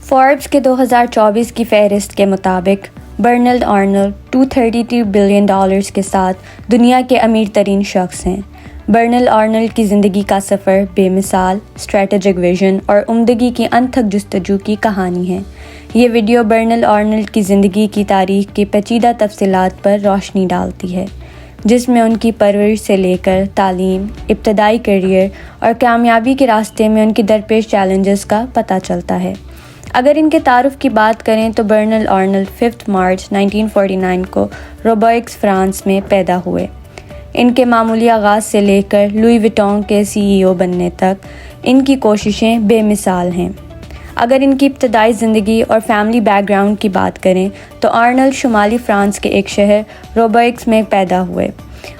Forbes کے 2024 کی فہرست کے مطابق برنارڈ آرنولڈ $232 بلین کے ساتھ دنیا کے امیر ترین شخص ہیں۔ برنارڈ آرنولڈ کی زندگی کا سفر بے مثال، اسٹریٹجک ویژن اور عمدگی کی انتھک جستجو کی کہانی ہے۔ یہ ویڈیو برنارڈ آرنولڈ کی زندگی کی تاریخ کی پیچیدہ تفصیلات پر روشنی ڈالتی ہے، جس میں ان کی پرورش سے لے کر تعلیم، ابتدائی کیریئر اور کامیابی کے راستے میں ان کی درپیش چیلنجز کا پتہ چلتا ہے۔ اگر ان کے تعارف کی بات کریں تو برنارڈ آرنولڈ 5 مارچ 1949 کو روبیکس، فرانس میں پیدا ہوئے۔ ان کے معمولی آغاز سے لے کر لوئی وٹون کے CEO بننے تک ان کی کوششیں بے مثال ہیں۔ اگر ان کی ابتدائی زندگی اور فیملی بیک گراؤنڈ کی بات کریں تو آرنولڈ شمالی فرانس کے ایک شہر روبیکس میں پیدا ہوئے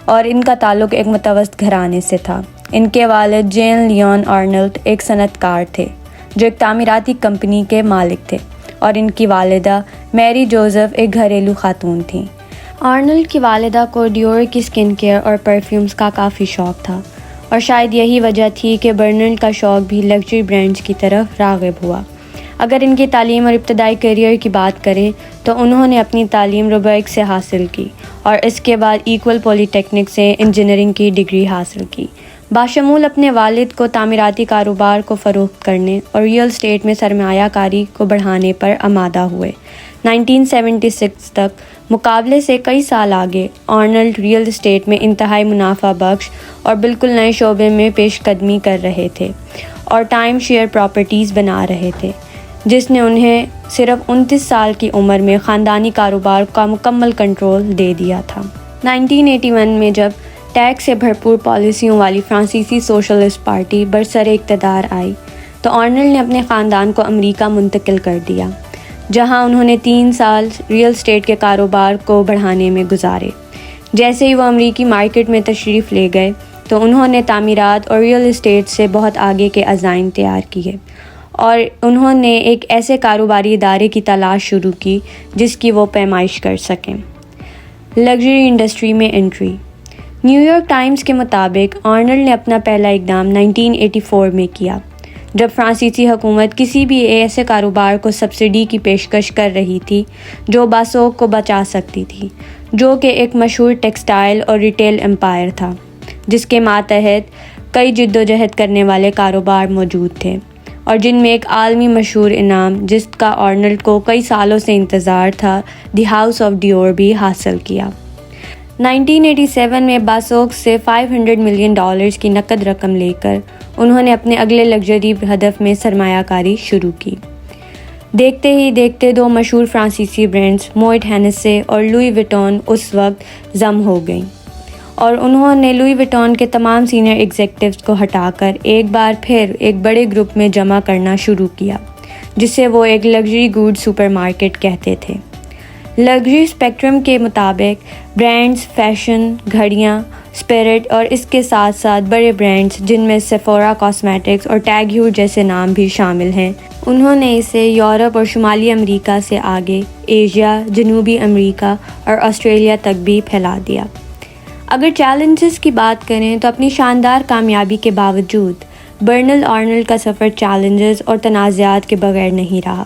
اور ان کا تعلق ایک متوسط گھرانے سے تھا۔ ان کے والد جان لیون آرنولڈ ایک صنعت کار تھے جو ایک تعمیراتی کمپنی کے مالک تھے، اور ان کی والدہ میری جوزف ایک گھریلو خاتون تھیں۔ آرنولڈ کی والدہ کو ڈیور کی سکن کیئر اور پرفیومز کا کافی شوق تھا، اور شاید یہی وجہ تھی کہ برنارڈ کا شوق بھی لگژری برانڈز کی طرف راغب ہوا۔ اگر ان کی تعلیم اور ابتدائی کیریئر کی بات کریں تو انہوں نے اپنی تعلیم روبیکس سے حاصل کی اور اس کے بعد ایکول پولی ٹیکنک سے انجینئرنگ کی ڈگری حاصل کی۔ باشمول اپنے والد کو تعمیراتی کاروبار کو فروخت کرنے اور ریئل اسٹیٹ میں سرمایہ کاری کو بڑھانے پر آمادہ ہوئے۔ 1976 تک مقابلے سے کئی سال آگے، آرنولڈ ریئل اسٹیٹ میں انتہائی منافع بخش اور بالکل نئے شعبے میں پیش قدمی کر رہے تھے اور ٹائم شیئر پراپرٹیز بنا رہے تھے، جس نے انہیں صرف 29 سال کی عمر میں خاندانی کاروبار کا مکمل کنٹرول دے دیا تھا۔ 1981 میں جب ٹیکس سے بھرپور پالیسیوں والی فرانسیسی سوشلسٹ پارٹی برسر اقتدار آئی تو آرنولڈ نے اپنے خاندان کو امریکہ منتقل کر دیا، جہاں انہوں نے 3 سال ریئل اسٹیٹ کے کاروبار کو بڑھانے میں گزارے۔ جیسے ہی وہ امریکی مارکیٹ میں تشریف لے گئے تو انہوں نے تعمیرات اور ریئل اسٹیٹ سے بہت آگے کے عزائم تیار کیے، اور انہوں نے ایک ایسے کاروباری ادارے کی تلاش شروع کی جس کی وہ پیمائش کر سکیں۔ لگژری انڈسٹری میں انٹری۔ نیو یارک ٹائمز کے مطابق آرنولڈ نے اپنا پہلا اقدام 1984 میں کیا، جب فرانسیسی حکومت کسی بھی ایسے کاروبار کو سبسڈی کی پیشکش کر رہی تھی جو باسوق کو بچا سکتی تھی، جو کہ ایک مشہور ٹیکسٹائل اور ریٹیل امپائر تھا، جس کے ماتحت کئی جدوجہد کرنے والے کاروبار موجود تھے، اور جن میں ایک عالمی مشہور انعام جس کا آرنولڈ کو کئی سالوں سے انتظار تھا، دی ہاؤس آف ڈیور، بھی حاصل کیا۔ 1987 میں باسوق سے $500 ملین کی نقد رقم لے کر انہوں نے اپنے اگلے لگژری ہدف میں سرمایہ کاری شروع کی۔ دیکھتے ہی دیکھتے 2 مشہور فرانسیسی برانڈز موئٹ ہینیسے اور لوئی وٹون اس وقت ضم ہو گئیں، اور انہوں نے لوئی وٹون کے تمام سینئر ایگزیکٹوز کو ہٹا کر ایک بار پھر ایک بڑے گروپ میں جمع کرنا شروع کیا، جسے وہ ایک لگژری گوڈ سپر مارکیٹ کہتے تھے۔ لگژری اسپیکٹرم کے مطابق برانڈز، فیشن، گھڑیاں، اسپرٹ اور اس کے ساتھ ساتھ بڑے برانڈز جن میں سیفورا کاسمیٹکس اور ٹیگ ہیور جیسے نام بھی شامل ہیں، انہوں نے اسے یورپ اور شمالی امریکہ سے آگے ایشیا، جنوبی امریکہ اور آسٹریلیا تک بھی پھیلا دیا۔ اگر چیلنجز کی بات کریں تو اپنی شاندار کامیابی کے باوجود برنارڈ آرنولڈ کا سفر چیلنجز اور تنازعات کے بغیر نہیں رہا۔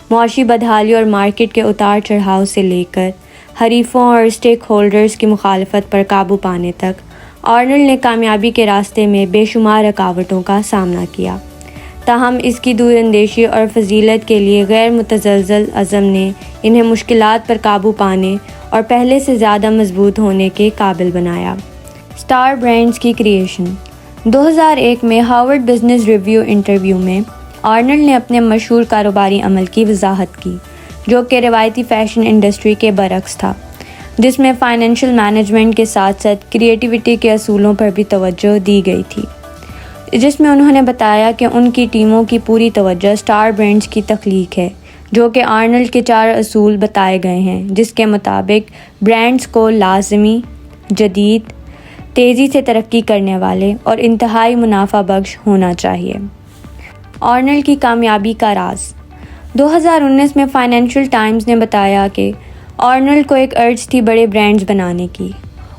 معاشی بدحالی اور مارکیٹ کے اتار چڑھاؤ سے لے کر حریفوں اور اسٹیک ہولڈرز کی مخالفت پر قابو پانے تک، آرنولڈ نے کامیابی کے راستے میں بے شمار رکاوٹوں کا سامنا کیا، تاہم اس کی دور اندیشی اور فضیلت کے لیے غیر متزلزل عزم نے انہیں مشکلات پر قابو پانے اور پہلے سے زیادہ مضبوط ہونے کے قابل بنایا۔ اسٹار برانڈز کی کریشن۔ 2001 میں ہارورڈ بزنس ریویو انٹرویو میں آرنولڈ نے اپنے مشہور کاروباری عمل کی وضاحت کی، جو کہ روایتی فیشن انڈسٹری کے برعکس تھا، جس میں فائنینشیل مینجمنٹ کے ساتھ ساتھ کریٹیوٹی کے اصولوں پر بھی توجہ دی گئی تھی، جس میں انہوں نے بتایا کہ ان کی ٹیموں کی پوری توجہ اسٹار برانڈز کی تخلیق ہے، جو کہ آرنولڈ کے 4 اصول بتائے گئے ہیں، جس کے مطابق برانڈز کو لازمی، جدید، تیزی سے ترقی کرنے والے اور انتہائی منافع بخش ہونا چاہیے۔ آرنولڈ کی کامیابی کا راز۔ 2019 میں فائنینشیل ٹائمز نے بتایا کہ آرنولڈ کو ایک ارج تھی بڑے برانڈز بنانے کی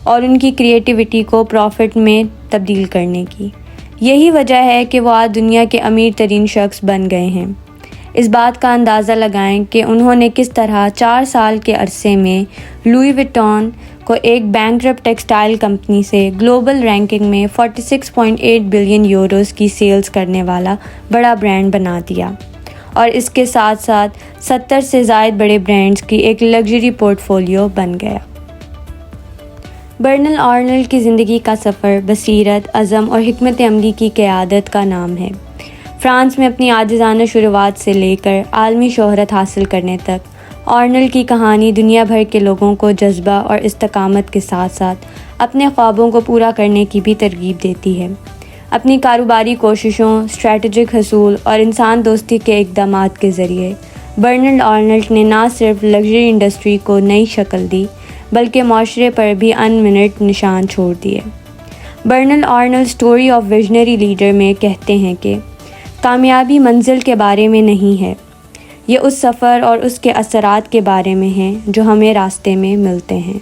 اور ان کی کریٹیوٹی کو پروفٹ میں تبدیل کرنے کی۔ یہی وجہ ہے کہ وہ آج دنیا کے امیر ترین شخص بن گئے ہیں۔ اس بات کا اندازہ لگائیں کہ انہوں نے کس طرح 4 سال کے عرصے میں لوئی وٹون کو ایک بینکرپٹ ٹیکسٹائل کمپنی سے گلوبل رینکنگ میں 46.8 بلین یوروز کی سیلز کرنے والا بڑا برانڈ بنا دیا، اور اس کے ساتھ ساتھ 70 سے زائد بڑے برانڈز کی ایک لگژری پورٹ فولیو بن گیا۔ برنل آرنلڈ کی زندگی کا سفر بصیرت، عزم اور حکمت عملی کی قیادت کا نام ہے۔ فرانس میں اپنی عاجزانہ شروعات سے لے کر عالمی شہرت حاصل کرنے تک، آرنلڈ کی کہانی دنیا بھر کے لوگوں کو جذبہ اور استقامت کے ساتھ ساتھ اپنے خوابوں کو پورا کرنے کی بھی ترغیب دیتی ہے۔ اپنی کاروباری کوششوں، اسٹریٹجک حصول اور انسان دوستی کے اقدامات کے ذریعے برنل آرنلڈ نے نہ صرف لگژری انڈسٹری کو نئی شکل دی بلکہ معاشرے پر بھی انمنٹ نشان چھوڑ دیے۔ برنل Arnold story of visionary leader میں کہتے ہیں کہ کامیابی منزل کے بارے میں نہیں ہے، یہ اس سفر اور اس کے اثرات کے بارے میں ہے جو ہمیں راستے میں ملتے ہیں۔